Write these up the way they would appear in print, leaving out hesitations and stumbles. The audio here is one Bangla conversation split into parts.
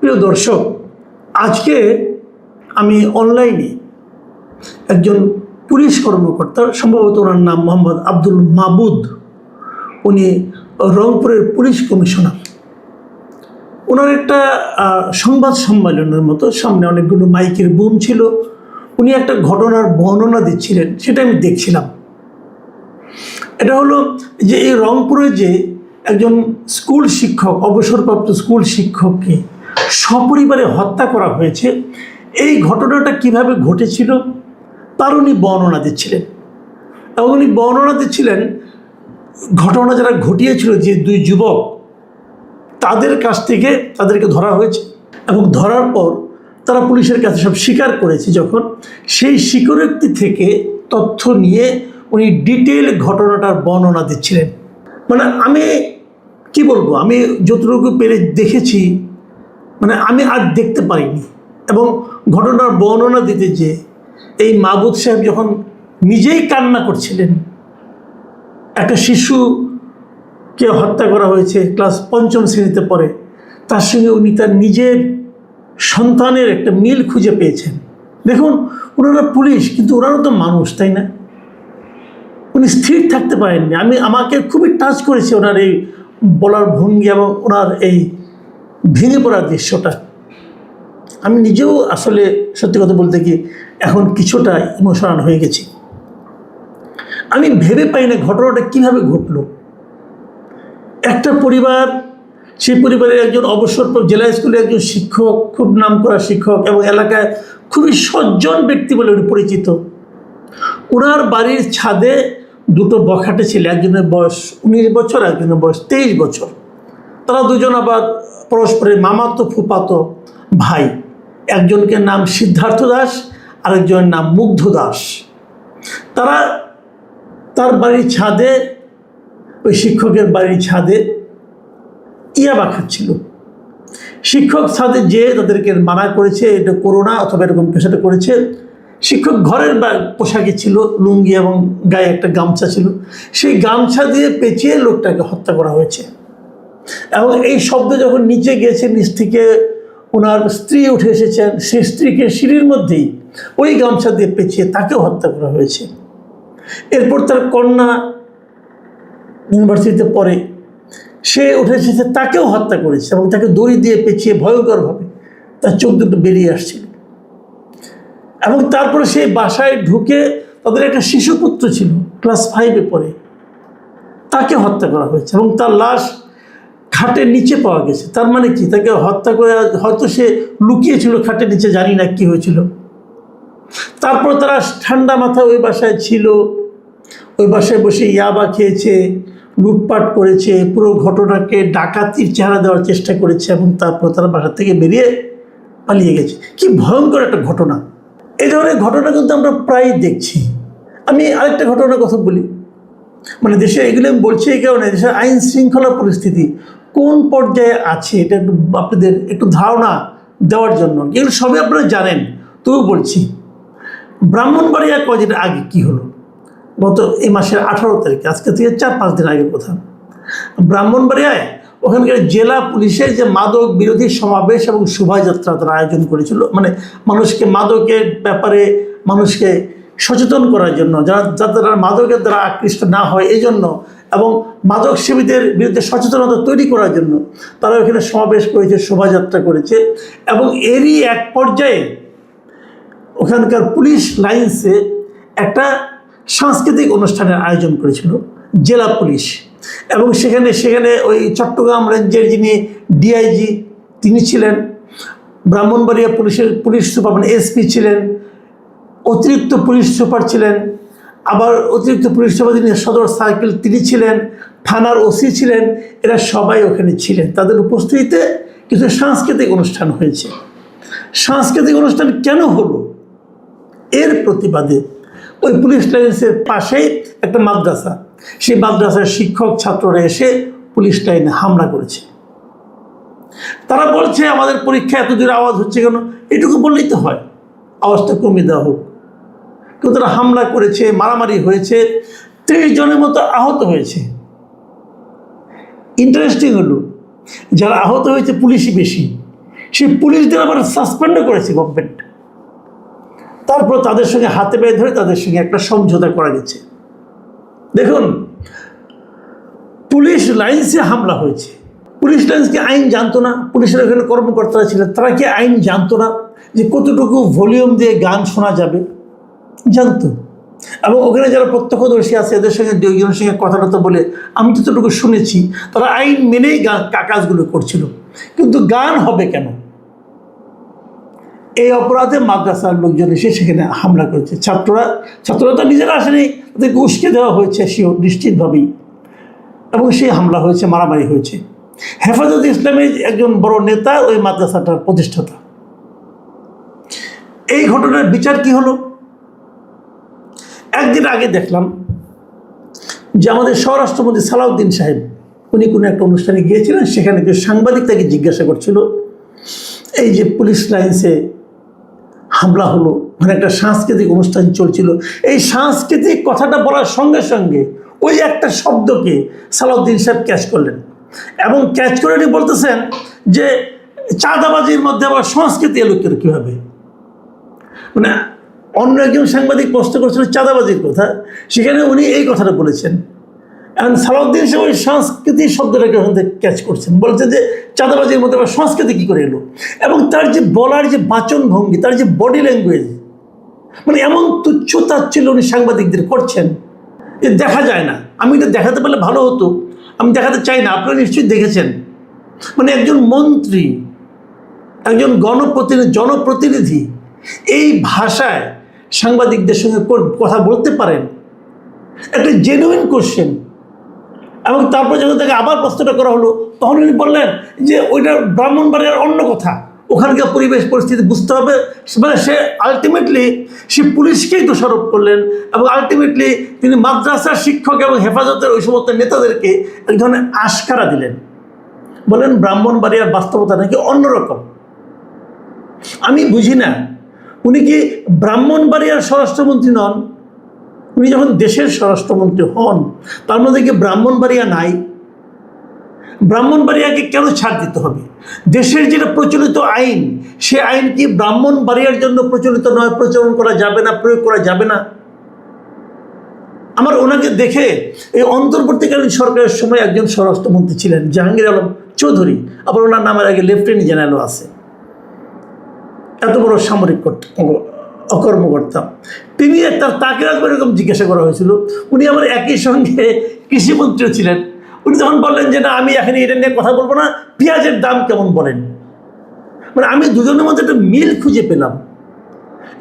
প্রিয় দর্শক, আজকে আমি অনলাইনে একজন পুলিশ কর্মকর্তা, সম্ভবত ওনার নাম মোহাম্মদ আব্দুল মাবুদ, উনি রংপুরের পুলিশ কমিশনার, ওনার একটা সংবাদ সম্মেলনের মতো সামনে অনেকগুলো মাইকের বুম ছিল, উনি একটা ঘটনার বর্ণনা দিচ্ছিলেন, সেটা আমি দেখছিলাম। এটা হলো যে এই রংপুরে যে একজন স্কুল শিক্ষক, অবসরপ্রাপ্ত স্কুল শিক্ষককে সপরিবারে হত্যা করা হয়েছে, এই ঘটনাটা কিভাবে ঘটেছিল তার উনি বর্ণনা দিচ্ছিলেন। এবং উনি বর্ণনা দিচ্ছিলেন ঘটনা যারা ঘটিয়েছিল, যে দুই যুবক, তাদের কাছ থেকে তাদেরকে ধরা হয়েছে এবং ধরার পর তারা পুলিশের কাছে সব স্বীকার করেছে। যখন সেই স্বীকারোক্তি থেকে তথ্য নিয়ে উনি ডিটেল ঘটনাটার বর্ণনা দিচ্ছিলেন। মানে আমি কি বলবো, আমি যতটুকু পেরে দেখেছি, মানে আমি আর দেখতে পারিনি। এবং ঘটনার বর্ণনা দিতে যে এই মাবুদ সাহেব যখন নিজেই কান্না করছিলেন, একটা শিশুকে হত্যা করা হয়েছে, ক্লাস 5ম শ্রেণীতে পড়ে, তার সঙ্গে উনি তার নিজের সন্তানের একটা মিল খুঁজে পেয়েছেন। দেখুন, ওনারা পুলিশ, কিন্তু ওনারা তো মানুষ, তাই না? উনি স্থির থাকতে পারেননি। আমাকে খুবই টাচ করেছে ওনার এই বলার ভঙ্গি এবং ওনার এই ভেঙে পড়ার দৃশ্যটা। আমি নিজেও আসলে সত্যি কথা বলতে কি এখন কিছুটা ইমোশনাল হয়ে গেছি। আমি ভেবে পাই না ঘটনাটা কীভাবে ঘটলো। একটা পরিবার, সেই পরিবারের একজন অবসরপ্রাপ্ত জেলা স্কুলের একজন শিক্ষক, খুব নামকরা শিক্ষক এবং এলাকায় খুবই সজ্জন ব্যক্তি বলে উনি পরিচিত। ওনার বাড়ির ছাদে দুটো বখাটে ছেলে, একজনের বয়স 19 বছর, একজনের বয়স 23 বছর। তারা দুজন আবার পরস্পরের মামাতো ফুফাতো ভাই। একজনকে নাম সিদ্ধার্থ দাস, আরেকজনের নাম মুগ্ধ দাস। তারা তার বাড়ির ছাদে, ওই শিক্ষকের বাড়ির ছাদে ইয়াবা খাচ্ছিল। শিক্ষক ছাদে যেয়ে তাদেরকে মানা করেছে, এটা করো না, অথবা এরকম কিছুটা করেছে। শিক্ষক ঘরের পোশাকে ছিল, লুঙ্গি এবং গায়ে একটা গামছা ছিল, সেই গামছা দিয়ে পেঁচিয়ে লোকটাকে হত্যা করা হয়েছে। এবং এই শব্দ যখন নিচে গিয়েছে, নিচ থেকে ওনার স্ত্রী উঠে এসেছেন, সেই স্ত্রীকে সিঁড়ির মধ্যেই ওই গামছা দিয়ে পেঁচিয়ে তাকেও হত্যা করা হয়েছে। এরপর তার কন্যা ইউনিভার্সিটিতে পড়ে, সে উঠে এসেছে, তাকেও হত্যা করেছে এবং তাকে দড়ি দিয়ে পেঁচিয়ে ভয়ঙ্করভাবে তার চোখ দুটো বেরিয়ে আসছিল। এবং তারপরে সেই বাসায় ঢুকে তাদের একটা শিশুপুত্র ছিল, ক্লাস 5-এ পড়ে, তাকে হত্যা করা হয়েছে এবং তার লাশ খাটের নিচে পাওয়া গেছে। তার মানে কি, তাকে হত্যা করে হয়তো সে লুকিয়েছিল খাটের নিচে, জানি না কি হয়েছিল। তারপর তারা ঠান্ডা মাথা ওই বাসায় ছিল, ওই বাসায় বসে ইয়াবা খেয়েছে, লুটপাট করেছে, পুরো ঘটনাকে ডাকাতির চেহারা দেওয়ার চেষ্টা করেছে এবং তারপর তারা বাসা থেকে বেরিয়ে পালিয়ে গেছে। কি ভয়ঙ্কর একটা ঘটনা! এই ধরনের ঘটনা কিন্তু আমরা প্রায়ই দেখছি। আমি আরেকটা ঘটনার কথা বলি, মানে দেশে এগুলো আমি বলছি এই কারণে, দেশের আইন শৃঙ্খলা পরিস্থিতি কোন পর্যায়ে আছে এটা একটু আপনাদের একটু ধারণা দেওয়ার জন্য। এগুলো সবই আপনারা জানেন, তবু বলছি। ব্রাহ্মণবাড়িয়া কদিন আগে কি হলো, গত এই মাসের 18 তারিখে, আজকে থেকে 4-5 দিন আগের কথা, ব্রাহ্মণবাড়িয়ায় ওখানকার জেলা পুলিশের যে মাদক বিরোধী সমাবেশ এবং শোভাযাত্রা তারা আয়োজন করেছিল, মানে মানুষকে মাদকের ব্যাপারে মানুষকে সচেতন করার জন্য, যাতে তারা মাদকের দ্বারা আকৃষ্ট না হয় এই জন্য, এবং মাদক সেবীদের বিরুদ্ধে সচেতনতা তৈরি করার জন্য তারা ওখানে সমাবেশ করেছে, শোভাযাত্রা করেছে। এবং এরই এক পর্যায়ে ওখানকার পুলিশ লাইন্সে একটা সাংস্কৃতিক অনুষ্ঠানের আয়োজন করেছিল জেলা পুলিশ। এবং সেখানে ওই চট্টগ্রাম রেঞ্জের যিনি ডিআইজি তিনি ছিলেন, ব্রাহ্মণবাড়িয়া পুলিশ সুপার মানে এসপি ছিলেন, অতিরিক্ত পুলিশ সুপার ছিলেন, আবার অতিরিক্ত পুলিশ সুপার যিনি সদর সার্কেল তিনি ছিলেন, থানার ওসি ছিলেন, এরা সবাই ওখানে ছিলেন। তাদের উপস্থিতিতে কিছু সাংস্কৃতিক অনুষ্ঠান হয়েছে। সাংস্কৃতিক অনুষ্ঠান কেন হলো? এর প্রতিবাদে ওই পুলিশ লাইন্সের পাশেই একটা মাদ্রাসা, সেই মাদ্রাসার শিক্ষক ছাত্ররা এসে পুলিশ লাইনে হামলা করেছে। তারা বলছে আমাদের পরীক্ষা এত জোরে আওয়াজ হচ্ছে কেন, এটুকু বললেই তো হয়, আওয়াজটা কমিয়ে দেওয়া হোক। কিন্তু তারা হামলা করেছে, মারামারি হয়েছে, 30 জনের মতো আহত হয়েছে। ইন্টারেস্টিং হলো, যারা আহত হয়েছে পুলিশই বেশি, সেই পুলিশদের আবার সাসপেন্ডও করেছে গভর্নমেন্ট। তারপর তাদের সঙ্গে হাতে পায়ে ধরে তাদের সঙ্গে একটা সমঝোতা করা গেছে। দেখুন, পুলিশ লাইন্সে হামলা হয়েছে। পুলিশ লাইন্স কি আইন জানতো না? পুলিশের ওখানে কর্মকর্তারা ছিলেন, তারা কি আইন জানতো না যে কতটুকু ভলিউম দিয়ে গান শোনা যাবে? জানতো। এবং ওখানে যারা প্রত্যক্ষদর্শী আছে এদের সঙ্গে দুইজনের সঙ্গে কথা বলে আমি যতটুকু শুনেছি তারা আইন মেনেই কাজগুলো করছিল। কিন্তু গান হবে কেন? এই অপরাধে মাদ্রাসার লোকজন এসে সেখানে হামলা করেছে। ছাত্ররা তো নিজেরা আসেনি, তাদেরকে উস্কে দেওয়া হয়েছে সেও নিশ্চিতভাবেই, এবং সেই হামলা হয়েছে, মারামারি হয়েছে। হেফাজতে ইসলামের একজন বড় নেতা ওই মাদ্রাসাটার প্রতিষ্ঠাতা। এই ঘটনার বিচার কি হলো? একদিন আগে দেখলাম যে আমাদের স্বরাষ্ট্রমন্ত্রী সালাউদ্দিন সাহেব উনি কোনো একটা অনুষ্ঠানে গিয়েছিলেন, সেখানে যে সাংবাদিক তাকে জিজ্ঞাসা করছিল এই যে পুলিশ লাইন্সে হামলা হলো, মানে একটা সাংস্কৃতিক অনুষ্ঠান চলছিল, এই সাংস্কৃতিক কথাটা বলার সঙ্গে সঙ্গে ওই একটা শব্দকে সালাউদ্দিন সাহেব ক্যাচ করলেন, এবং ক্যাচ করে উনি বলতেছেন যে চাঁদাবাজির মধ্যে আবার সংস্কৃতি এলো কীভাবে? মানে অন্য একজন সাংবাদিক প্রশ্ন করছিল চাঁদাবাজির কথা, সেখানে উনি এই কথাটা বলেছেন। এখন সালাউদ্দিন সাহেব ওই সংস্কৃতি শব্দটাকে ওখান থেকে ক্যাচ করছেন, বলছে যে চাঁদাবাজির মধ্যে আবার সংস্কৃতি কী করে এলো? এবং তার যে বলার যে বাচন ভঙ্গি, তার যে বডি ল্যাঙ্গুয়েজ, মানে এমন তুচ্ছ তাচ্ছিল্য উনি সাংবাদিকদের করছেন যে দেখা যায় না। আমি এটা দেখাতে পারলে ভালো হতো, আমি দেখাতে চাই না, আপনারা নিশ্চয়ই দেখেছেন। মানে একজন মন্ত্রী, একজন জনপ্রতিনিধি এই ভাষায় সাংবাদিকদের সঙ্গে কথা বলতে পারেন? একটা জেনুইন কোশ্চেন। এবং তারপর যখন তাকে আবার প্রশ্নটা করা হলো তখন উনি বললেন যে ওইটা ব্রাহ্মণবাড়িয়ার অন্য কথা, ওখানকার পরিবেশ পরিস্থিতি বুঝতে হবে। মানে সে আলটিমেটলি সে পুলিশকেই দোষারোপ করলেন, এবং আলটিমেটলি তিনি মাদ্রাসার শিক্ষক এবং হেফাজতের ওই সমস্ত নেতাদেরকে এক ধরনের আশকারা দিলেন, বলেন ব্রাহ্মণবাড়িয়ার বাস্তবতা নাকি অন্যরকম। আমি বুঝি না, উনি কি ব্রাহ্মণবাড়িয়ার স্বরাষ্ট্রমন্ত্রী নন? উনি যখন দেশের স্বরাষ্ট্রমন্ত্রী হন তার মধ্যে কি ব্রাহ্মণবাড়িয়া নাই? ব্রাহ্মণবাড়িয়াকে কেন ছাড় দিতে হবে? দেশের যেটা প্রচলিত আইন, সে আইন কি ব্রাহ্মণবাড়িয়ার জন্য প্রচলিত নয়? প্রচলন করা যাবে না, প্রয়োগ করা যাবে না? আমার ওনাকে দেখে এই অন্তর্বর্তীকালীন সরকারের সময় একজন স্বরাষ্ট্রমন্ত্রী ছিলেন জাহাঙ্গীর আলম চৌধুরী, আবার ওনার নামের আগে লেফটেন্যান্ট জেনারেলও আছে, এত বড় সামরিক কর্মকর্তা তিনি। তাকে একবার এরকম জিজ্ঞাসা করা হয়েছিল, উনি আমার একই সঙ্গে কৃষিমন্ত্রীও ছিলেন। উনি তখন বললেন যে না, আমি এখানে এটা নিয়ে কথা বলবো না, পেঁয়াজের দাম কেমন বলেন। মানে আমি দুজনের মধ্যে একটা মিল খুঁজে পেলাম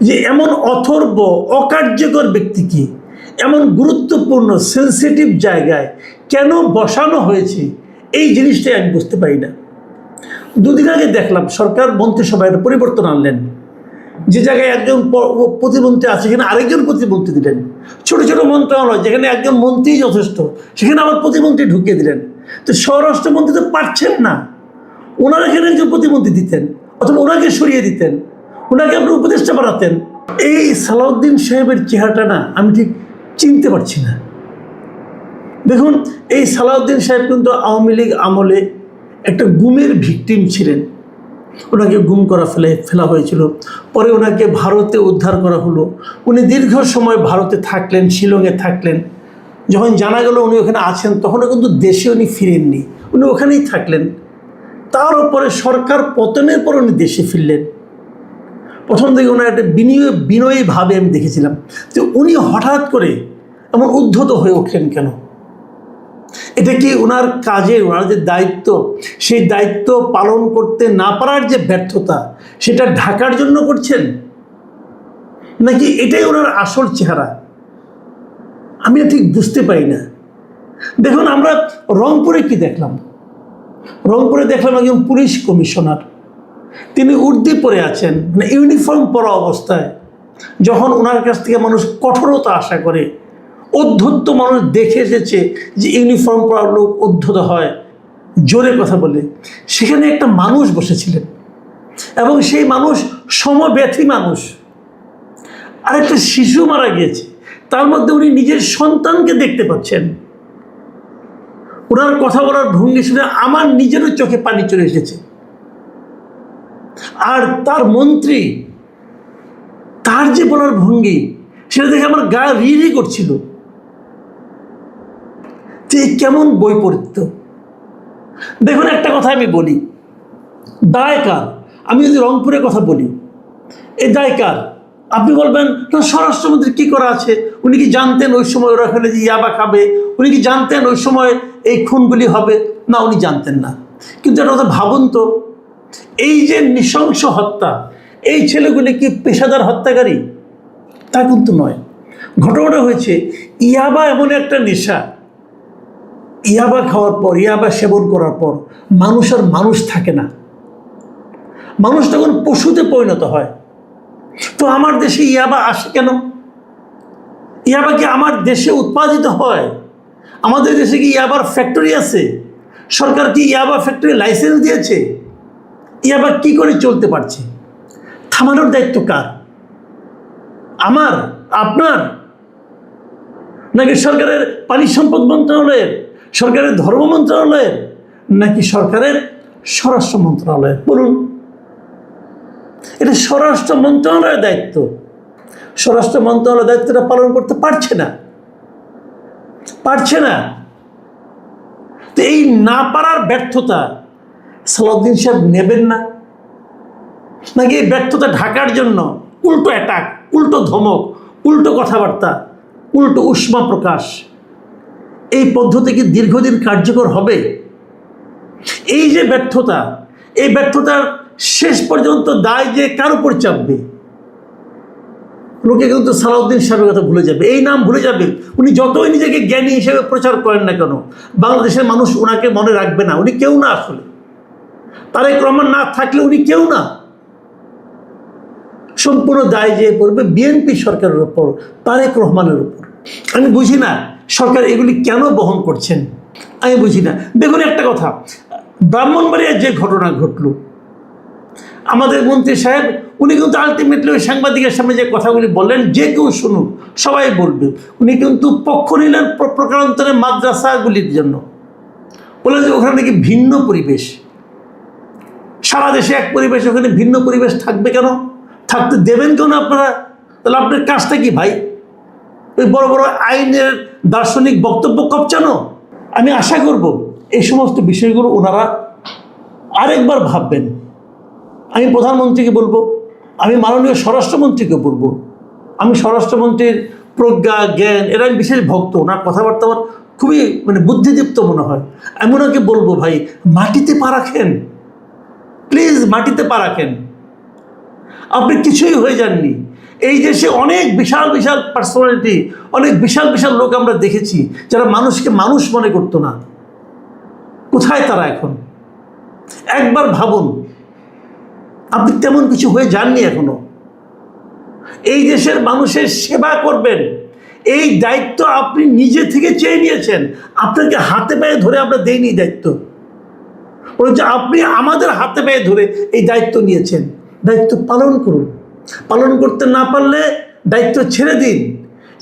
যে এমন অথর্ব অকার্যকর ব্যক্তিকে এমন গুরুত্বপূর্ণ সেন্সিটিভ জায়গায় কেন বসানো হয়েছে, এই জিনিসটাই আমি বুঝতে পারি না। দুদিন আগে দেখলাম সরকার মন্ত্রিসভায় পরিবর্তন আনলেন, যে জায়গায় একজন প্রতিমন্ত্রী আছে সেখানে আরেকজন প্রতিমন্ত্রী দিলেন। ছোট ছোট মন্ত্রণালয় যেখানে একজন মন্ত্রী যথেষ্ট, সেখানে আবার প্রতিমন্ত্রী ঢুকিয়ে দিলেন। তো স্বরাষ্ট্রমন্ত্রী তো পারছেন না, ওনারা এখানে একজন প্রতিমন্ত্রী দিতেন, অথবা ওনাকে সরিয়ে দিতেন, ওনাকে আপনি উপদেষ্টা বানাতেন। এই সালাউদ্দিন সাহেবের চেহারাটা না আমি ঠিক চিনতে পারছি না। দেখুন, এই সালাউদ্দিন সাহেব কিন্তু আওয়ামী লীগ আমলে একটা গুমের ভিকটিম ছিলেন। ওনাকে গুম করা ফেলা হয়েছিল, পরে ওনাকে ভারতে উদ্ধার করা হলো। উনি দীর্ঘ সময় ভারতে থাকলেন, শিলংয়ে থাকলেন। যখন জানা গেল উনি ওখানে আছেন তখনও কিন্তু দেশে উনি ফিরেননি, উনি ওখানেই থাকলেন। তার উপরে সরকার পতনের পর উনি দেশে ফিরলেন। প্রথম থেকে ওনার একটা বিনয়ী ভাবে আমি দেখেছিলাম যে উনি হঠাৎ করে এমন উদ্ধত হয়ে উঠলেন কেন? এটা কি ওনার কাজে, ওনার যে দায়িত্ব, সেই দায়িত্ব পালন করতে না পারার যে ব্যর্থতা, সেটা ঢাকার জন্য করছেন, নাকি এটাই ওনার আসল চেহারা? আমি ঠিক বুঝতে পারি না। দেখুন, আমরা রংপুরে কি দেখলাম? রংপুরে দেখলাম একজন পুলিশ কমিশনার, তিনি উর্দি পরে আছেন, মানে ইউনিফর্ম পরা অবস্থায়। যখন ওনার কাছ থেকে মানুষ কঠোরতা আশা করে, অধ্যত্ত মানুষ দেখে এসেছে যে ইউনিফর্ম পরা লোক অধ্যত হয়, জোরে কথা বলে, সেখানে একটা মানুষ বসেছিলেন, এবং সেই মানুষ সমব্যথী মানুষ। আর একটা শিশু মারা গিয়েছে, তার মধ্যে উনি নিজের সন্তানকে দেখতে পাচ্ছেন। ওনার কথা বলার ভঙ্গি শুনে আমার নিজেরও চোখে পানি চলে এসেছে। আর তার মন্ত্রী, তার যে বলার ভঙ্গি, সেটা দেখে আমার গা রি করছিল যে কেমন বৈপরীত্য। দেখুন, একটা কথা আমি বলি, দায় কার? আমি যদি রংপুরের কথা বলি, এই দায় কার? আপনি বলবেন না, স্বরাষ্ট্রমন্ত্রী কি করা আছে? উনি কি জানতেন ওই সময় ওরা ফেলে যে ইয়াবা খাবে? উনি কি জানতেন ওই সময় এই খুনগুলি হবে? না, উনি জানতেন না। কিন্তু একটা কথা ভাবুন তো, এই যে নৃশংস হত্যা, এই ছেলেগুলি কি পেশাদার হত্যাকারী? তা কিন্তু নয়। ঘটনাটা হয়েছে, ইয়াবা এমন একটা নেশা, ইয়াবা খাওয়ার পর, ইয়াবা সেবন করার পর মানুষ আর মানুষ থাকে না, মানুষ তখন পশুতে পরিণত হয়। তো আমার দেশে ইয়াবা আসে কেন? ইয়াবা কি আমার দেশে উৎপাদিত হয়? আমাদের দেশে কি ইয়াবার ফ্যাক্টরি আছে? সরকার কি ইয়াবা ফ্যাক্টরি লাইসেন্স দিয়েছে? ইয়াবা কি করে চলতে পারছে? থামানোর দায়িত্ব কার? আমার, আপনার, নাকি সরকারের পানি সম্পদ মন্ত্রণালয়ের, সরকারের ধর্ম মন্ত্রণালয়ের, নাকি সরকারের স্বরাষ্ট্র মন্ত্রণালয়ের? বলুন। এটা স্বরাষ্ট্র মন্ত্রণালয়ের দায়িত্ব। স্বরাষ্ট্র মন্ত্রণালয়ের দায়িত্বটা পালন করতে পারছে না। তো এই না পারার ব্যর্থতা সালাউদ্দিন সাহেব নেবেন না? নাকি এই ব্যর্থতা ঢাকার জন্য উল্টো অ্যাটাক, উল্টো ধমক, উল্টো কথাবার্তা, উল্টো উষ্মা প্রকাশ, এই পদ্ধতি কি দীর্ঘদিন কার্যকর হবে? এই যে ব্যর্থতা, এই ব্যর্থতার শেষ পর্যন্ত দায় যে কার উপর চাপবে? লোকে কিন্তু সালাউদ্দিন সাহেবের কথা ভুলে যাবে, এই নাম ভুলে যাবে। উনি যতই নিজেকে জ্ঞানী হিসেবে প্রচার করেন না কেন, বাংলাদেশের মানুষ ওনাকে মনে রাখবে না। উনি কেউ না, আসলে তারেক রহমান না থাকলে উনি কেউ না। সম্পূর্ণ দায় যে পড়বে বিএনপি সরকারের উপর, তারেক রহমানের উপর। আমি বুঝি না সরকার এগুলি কেন বহন করছেন, আমি বুঝি না। দেখুন, একটা কথা, ব্রাহ্মণবাড়িয়ার যে ঘটনা ঘটলো, আমাদের মন্ত্রী সাহেব উনি কিন্তু আলটিমেটলি ওই সাংবাদিকের সামনে যে কথাগুলি বললেন, যে কেউ শুনুক, সবাই বলবে, উনি কিন্তু পক্ষ নিলেন প্রকারান্তরে মাদ্রাসাগুলির জন্য। বললেন যে ওখানে নাকি ভিন্ন পরিবেশ, সারা দেশে এক পরিবেশ, ওখানে ভিন্ন পরিবেশ থাকবে কেন? থাকতে দেবেন কেন আপনারা? তাহলে আপনার কাজটা কি ভাই? ওই বড় বড় আইনের দার্শনিক বক্তব্য কপচানো? আমি আশা করব এই সমস্ত বিষয়গুলো ওনারা আরেকবার ভাববেন। আমি প্রধানমন্ত্রীকে বলবো, আমি মাননীয় স্বরাষ্ট্রমন্ত্রীকে বলবো। আমি স্বরাষ্ট্রমন্ত্রীর প্রজ্ঞা, জ্ঞান, এরা আমি বিশেষ ভক্ত। ওনার কথাবার্তা আমার খুবই বুদ্ধিদীপ্ত মনে হয়। আমি ওনাকে বলবো, ভাই মাটিতে পা রাখেন, প্লিজ মাটিতে পা রাখেন। আপনি কিছুই হয়ে যাননি। এই দেশে অনেক বিশাল বিশাল পার্সোনালিটি, অনেক বিশাল বিশাল লোক আমরা দেখেছি যারা মানুষকে মানুষ মনে করতো না। কোথায় তারা এখন? একবার ভাবুন, আপনি তেমন কিছু হয়ে যাননি এখনো। এই দেশের মানুষের সেবা করবেন, এই দায়িত্ব আপনি নিজে থেকে চেয়ে নিয়েছেন। আপনাকে হাতে পায়ে ধরে আমরা দেইনি দায়িত্ব, বরঞ্চ আপনি আমাদের হাতে পায়ে ধরে এই দায়িত্ব নিয়েছেন। দায়িত্ব পালন করুন। পালন করতে না পারলে দায়িত্ব ছেড়ে দিন।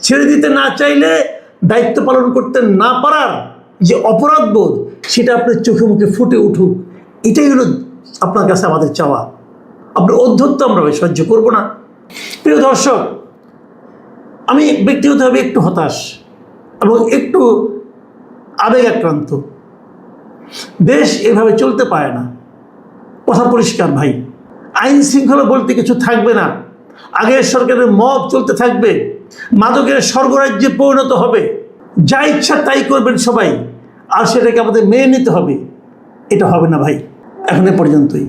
ছেড়ে দিতে না চাইলে দায়িত্ব পালন করতে না পারার যে অপরাধবোধ, সেটা আপনার চোখে মুখে ফুটে উঠুক। এটাই হলো আপনার কাছে আমাদের চাওয়া। আপনার অধ্যত্ব আমরা সহ্য করব না। প্রিয় দর্শক, আমি ব্যক্তিগতভাবে একটু হতাশ এবং একটু আবেগাক্রান্ত। দেশ এভাবে চলতে পারে না। কথা পরিষ্কার ভাই, আইন শৃঙ্খলা বলতে কিছু থাকবে না। আগের সরকারের মব চলতে থাকবে, মাদকের স্বর্গরাজ্যে পরিণত হবে, যা ইচ্ছা তাই করবেন সবাই, আর সেটাকে আমাদের মেনে নিতে হবে। এটা হবে না ভাই। এখন এ পর্যন্তই।